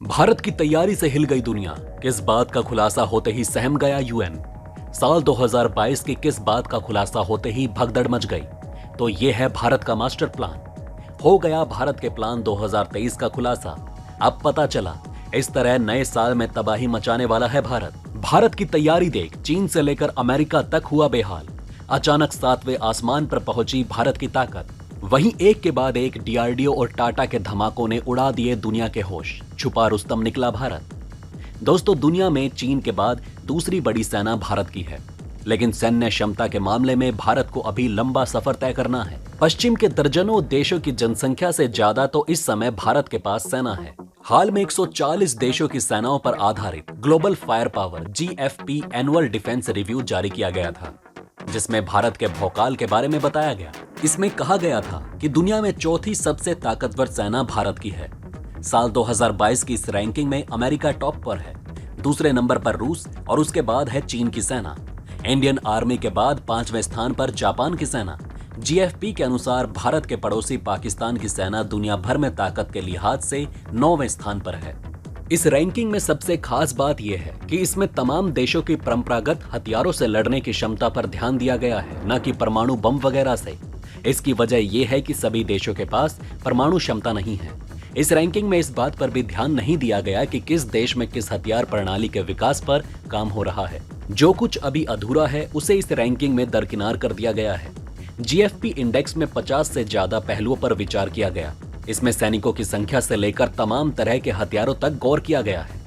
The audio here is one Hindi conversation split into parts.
भारत की तैयारी से हिल गई दुनिया। किस बात का खुलासा होते ही सहम गया यूएन। साल 2022 की किस बात का खुलासा होते ही भगदड़ मच गई। तो ये है भारत का मास्टर प्लान। हो गया भारत के प्लान 2023 का खुलासा। अब पता चला इस तरह नए साल में तबाही मचाने वाला है भारत। भारत की तैयारी देख चीन से लेकर अमेरिका तक हुआ बेहाल। अचानक 7वें आसमान पर पहुंची भारत की ताकत। वहीं एक के बाद एक डीआरडीओ और टाटा के धमाकों ने उड़ा दिए दुनिया के होश। छुपा रुस्तम निकला भारत। दोस्तों, दुनिया में चीन के बाद दूसरी बड़ी सेना भारत की है, लेकिन सैन्य क्षमता के मामले में भारत को अभी लंबा सफर तय करना है। पश्चिम के दर्जनों देशों की जनसंख्या से ज्यादा तो इस समय भारत के पास सेना है। हाल में 140 देशों की सेनाओं पर आधारित global fire power GFP annual defence review जारी किया गया था, जिसमें भारत के भौकाल के बारे में बताया गया। इसमें कहा गया था कि दुनिया में चौथी सबसे ताकतवर सेना भारत की है। साल 2022 की इस रैंकिंग में अमेरिका टॉप पर है, दूसरे नंबर पर रूस और उसके बाद है चीन की सेना। इंडियन आर्मी के बाद 5वें स्थान पर जापान की सेना। GFP के अनुसार भारत के पड़ोसी पाकिस्तान की सेना दुनिया भर में ताकत के लिहाज से 9वें स्थान पर है। इस रैंकिंग में सबसे खास बात यह है कि इसमें तमाम देशों की परंपरागत हथियारों से लड़ने की क्षमता पर ध्यान दिया गया है, न कि परमाणु बम वगैरह से। इसकी वजह यह है कि सभी देशों के पास परमाणु क्षमता नहीं है। इस रैंकिंग में इस बात पर भी ध्यान नहीं दिया गया कि किस देश में किस हथियार प्रणाली के विकास पर काम हो रहा है। जो कुछ अभी अधूरा है उसे इस रैंकिंग में दरकिनार कर दिया गया है। GFP इंडेक्स में 50 से ज्यादा पहलुओं पर विचार किया गया। इसमें सैनिकों की संख्या से लेकर तमाम तरह के हथियारों तक गौर किया गया है।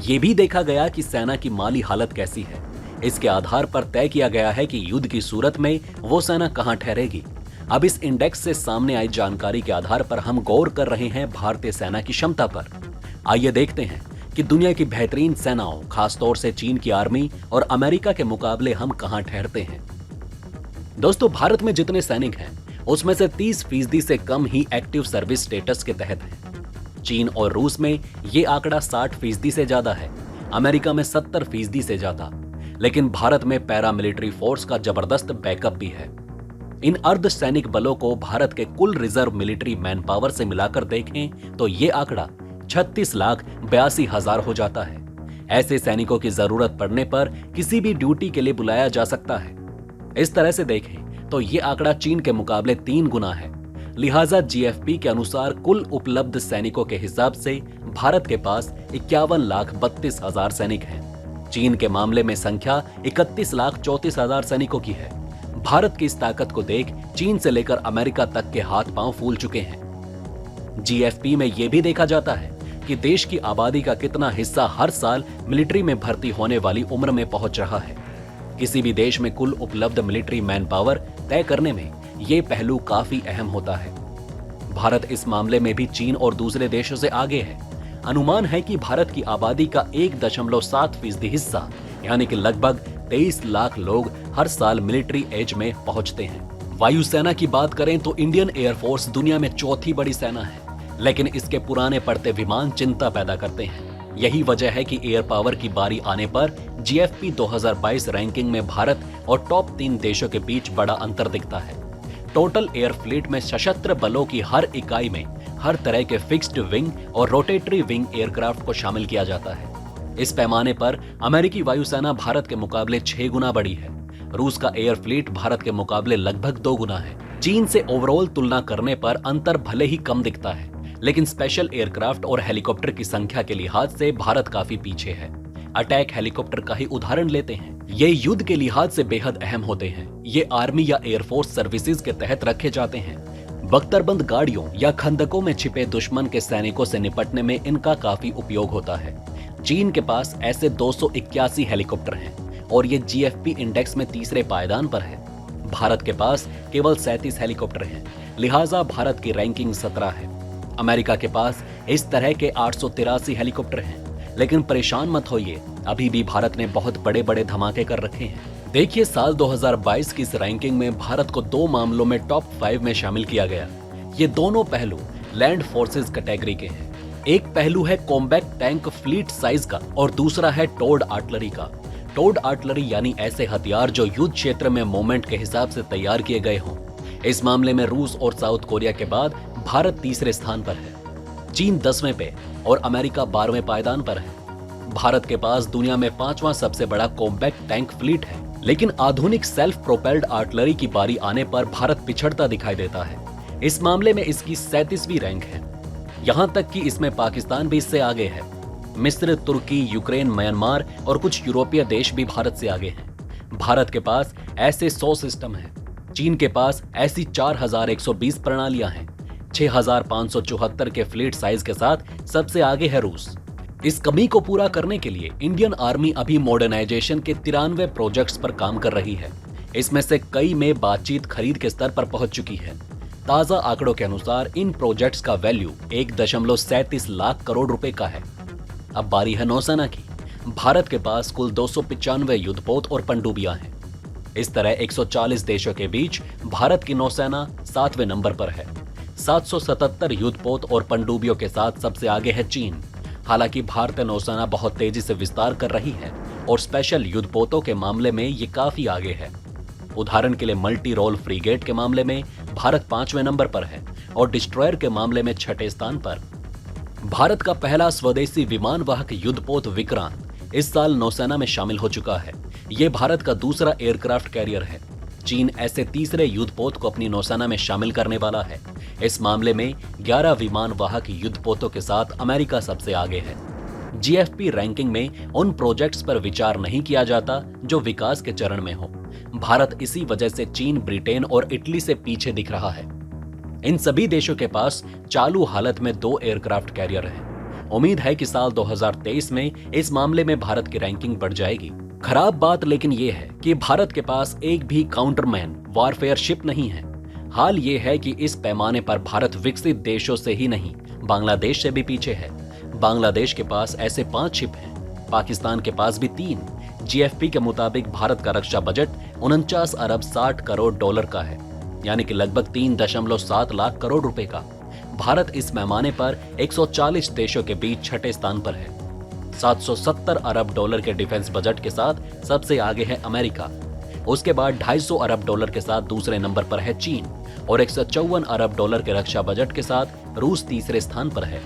ये भी देखा गया कि सेना की माली हालत कैसी है। इसके आधार पर तय किया गया है कि युद्ध की सूरत में वो सेना कहां ठहरेगी। अब इस इंडेक्स से सामने आई जानकारी के आधार पर हम गौर कर रहे हैं भारतीय सेना की क्षमता पर। आइए देखते हैं कि दुनिया की बेहतरीन सेनाओं, खासतौर से चीन की आर्मी और अमेरिका के मुकाबले हम कहां ठहरते हैं। दोस्तों, भारत में जितने सैनिक हैं उसमें से 30% से कम ही एक्टिव सर्विस स्टेटस के तहत हैं। चीन और रूस में ये आंकड़ा 60% से ज्यादा है, अमेरिका में 70% से ज्यादा। लेकिन भारत में पैरामिलिट्री फोर्स का जबरदस्त बैकअप भी है। इन अर्ध सैनिक बलों को भारत के कुल रिजर्व मिलिट्री मैन पावर से मिलाकर देखें तो ये आंकड़ा 36,82,000 हो जाता है। ऐसे सैनिकों की जरूरत पड़ने पर किसी भी ड्यूटी के लिए बुलाया जा सकता है। इस तरह से देखें तो ये आंकड़ा चीन के मुकाबले 3 गुना है। लिहाजा GFP के अनुसार कुल उपलब्ध सैनिकों के हिसाब से भारत के पास 51,32,000 सैनिक हैं। चीन के मामले में संख्या 31,34,000 सैनिकों की है। भारत की इस ताकत को देख चीन से लेकर अमेरिका तक के हाथ पांव फूल चुके हैं। GFP में यह भी देखा जाता है कि देश की आबादी का कितना हिस्सा हर साल मिलिट्री में भर्ती होने वाली उम्र में पहुंच रहा है। किसी भी देश में कुल उपलब्ध मिलिट्री मैन पावर तय करने में यह पहलू काफी अहम होता है। भारत इस मामले में भी चीन और दूसरे देशों से आगे है। अनुमान है कि भारत की आबादी का 1.7% हिस्सा यानी कि लगभग 23 लाख लोग हर साल मिलिट्री एज में पहुंचते हैं। वायुसेना की बात करें तो इंडियन एयरफोर्स दुनिया में चौथी बड़ी सेना है, लेकिन इसके पुराने पड़ते विमान चिंता पैदा करते हैं। यही वजह है कि एयर पावर की बारी आने पर GFP 2022 रैंकिंग में भारत और टॉप 3 देशों के बीच बड़ा अंतर दिखता है। टोटल एयर फ्लीट में सशस्त्र बलों की हर इकाई में हर तरह के फिक्स्ड विंग और रोटेटरी विंग एयरक्राफ्ट को शामिल किया जाता है। इस पैमाने पर अमेरिकी वायुसेना भारत के मुकाबले 6 गुना बड़ी है। रूस का एयर फ्लीट भारत के मुकाबले लगभग 2 गुना है। चीन से ओवरऑल तुलना करने पर अंतर भले ही कम दिखता है, लेकिन स्पेशल एयरक्राफ्ट और हेलीकॉप्टर की संख्या के लिहाज से भारत काफी पीछे है। अटैक हेलीकॉप्टर का ही उदाहरण लेते हैं। ये युद्ध के लिहाज से बेहद अहम होते हैं। ये आर्मी या एयरफोर्स सर्विसेज के तहत रखे जाते हैं। बख्तरबंद गाड़ियों या खंदकों में छिपे दुश्मन के सैनिकों से निपटने में इनका काफी उपयोग होता है। चीन के पास ऐसे 281 हेलीकॉप्टर हैं और ये GFP इंडेक्स में तीसरे पायदान पर है। भारत के पास केवल 37 हेलीकॉप्टर हैं, लिहाजा भारत की रैंकिंग 17 है। अमेरिका के पास इस तरह के 883 हेलीकॉप्टर हैं, लेकिन परेशान मत होइए, अभी भी भारत ने बहुत बड़े बड़े धमाके कर रखे हैं। देखिए, साल 2022 की इस रैंकिंग में भारत को 2 मामलों में टॉप 5 में शामिल किया गया। ये दोनों पहलू लैंड फोर्सेस कैटेगरी के हैं। एक पहलू है कॉम्बैट टैंक फ्लीट साइज का और दूसरा है टोड आर्टिलरी का। टोड आर्टिलरी यानी ऐसे हथियार जो युद्ध क्षेत्र में मोमेंट के हिसाब से तैयार किए गए हों। इस मामले में रूस और साउथ कोरिया के बाद भारत तीसरे स्थान पर है। चीन 10वें पे और अमेरिका 12वें पायदान पर है। भारत के पास दुनिया में 5वां सबसे बड़ा कॉम्बैक्ट टैंक फ्लीट है, लेकिन आधुनिक सेल्फ प्रोपेल्ड आर्टिलरी की बारी आने पर भारत पिछड़ता दिखाई देता है। इस मामले में इसकी 37वीं रैंक है। यहां तक कि इसमें पाकिस्तान भी इससे आगे है। मिस्र, तुर्की, यूक्रेन, म्यांमार और कुछ यूरोपीय देश भी भारत से आगे हैं। भारत के पास ऐसे 100 सिस्टम हैं। चीन के पास ऐसी 4120 प्रणालियां हैं। 6574 के फ्लीट साइज के साथ सबसे आगे है रूस। इस कमी को पूरा करने के लिए इंडियन आर्मी अभी मॉडर्नाइजेशन के 93 प्रोजेक्ट्स पर काम कर रही है। इसमें से कई में बातचीत खरीद के स्तर पर पहुंच चुकी है। ताजा आंकड़ों के अनुसार इन प्रोजेक्ट्स का वैल्यू 1.37 लाख करोड़ रुपए का है। अब बारी है नौसेना की। भारत के पास कुल 295 युद्धपोत और पनडुब्बियां हैं। इस तरह 140 देशों के बीच भारत की नौसेना 7वें नंबर पर है। 777 युद्धपोत और पनडुब्बियों के साथ सबसे आगे है चीन। हालांकि भारतीय नौसेना बहुत तेजी से विस्तार कर रही है और स्पेशल युद्धपोतों के मामले में ये काफी आगे है। उदाहरण के लिए मल्टी रोल फ्रीगेट के मामले में भारत 5वें नंबर पर है और डिस्ट्रॉयर के मामले में 6ठे स्थान पर। भारत का पहला स्वदेशी विमान वाहक युद्धपोत विक्रांत इस साल नौसेना में शामिल हो चुका है। ये भारत का दूसरा एयरक्राफ्ट कैरियर है। चीन ऐसे तीसरे युद्धपोत को अपनी नौसेना में शामिल करने वाला है। इस मामले में 11 विमान वाहक युद्धपोतों के साथ अमेरिका सबसे आगे है। जीएफपी रैंकिंग में उन प्रोजेक्ट्स पर विचार नहीं किया जाता जो विकास के चरण में हो। भारत इसी वजह से चीन, ब्रिटेन और इटली से पीछे दिख रहा है। इन सभी देशों के पास चालू हालत में 2 एयरक्राफ्ट कैरियर हैं। उम्मीद है कि साल 2023 में इस मामले में भारत की रैंकिंग बढ़ जाएगी। खराब बात लेकिन ये है कि भारत के पास एक भी काउंटरमैन वॉरफेयर शिप नहीं है। हाल ये है कि इस पैमाने पर भारत विकसित देशों से ही नहीं, बांग्लादेश से भी पीछे है। बांग्लादेश के पास ऐसे 5 शिप हैं। पाकिस्तान के पास भी 3। जीएफपी के मुताबिक भारत का रक्षा बजट 49 अरब 60 करोड़ डॉलर का है, यानी कि लगभग 3.7 लाख करोड़ रुपए का। भारत इस पैमाने पर 140 देशों के बीच 6ठे स्थान पर है। 770 अरब डॉलर के डिफेंस बजट के साथ सबसे आगे है अमेरिका। उसके बाद 250 अरब डॉलर के साथ दूसरे नंबर पर है चीन और 154 अरब डॉलर के रक्षा बजट के साथ रूस तीसरे स्थान पर है।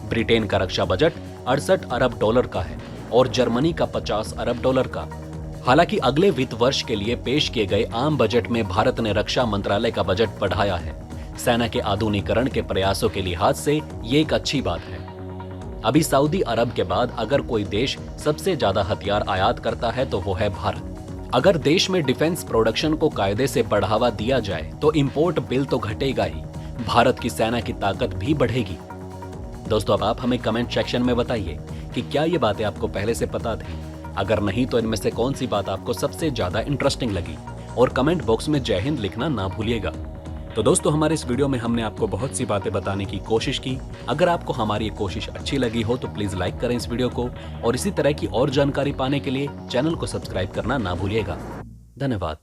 ब्रिटेन का रक्षा बजट 68 अरब डॉलर का है और जर्मनी का 50 अरब डॉलर का। हालांकि अगले वित्त वर्ष के लिए पेश किए गए आम बजट में भारत ने रक्षा मंत्रालय का बजट बढ़ाया है। सेना के आधुनिकीकरण के प्रयासों के लिहाज से ये एक अच्छी बात है। अभी सऊदी अरब के बाद अगर कोई देश सबसे ज्यादा हथियार आयात करता है तो वो है भारत। अगर देश में डिफेंस प्रोडक्शन को कायदे से बढ़ावा दिया जाए तो इंपोर्ट बिल तो घटेगा ही, भारत की सेना की ताकत भी बढ़ेगी। दोस्तों, अब आप हमें कमेंट सेक्शन में बताइए कि क्या ये बातें आपको पहले से पता थी। अगर नहीं तो इनमें से कौन सी बात आपको सबसे ज्यादा इंटरेस्टिंग लगी, और कमेंट बॉक्स में जय हिंद लिखना ना भूलिएगा। तो दोस्तों, हमारे इस वीडियो में हमने आपको बहुत सी बातें बताने की कोशिश की। अगर आपको हमारी ये कोशिश अच्छी लगी हो तो प्लीज लाइक करें इस वीडियो को, और इसी तरह की और जानकारी पाने के लिए चैनल को सब्सक्राइब करना ना भूलिएगा। धन्यवाद।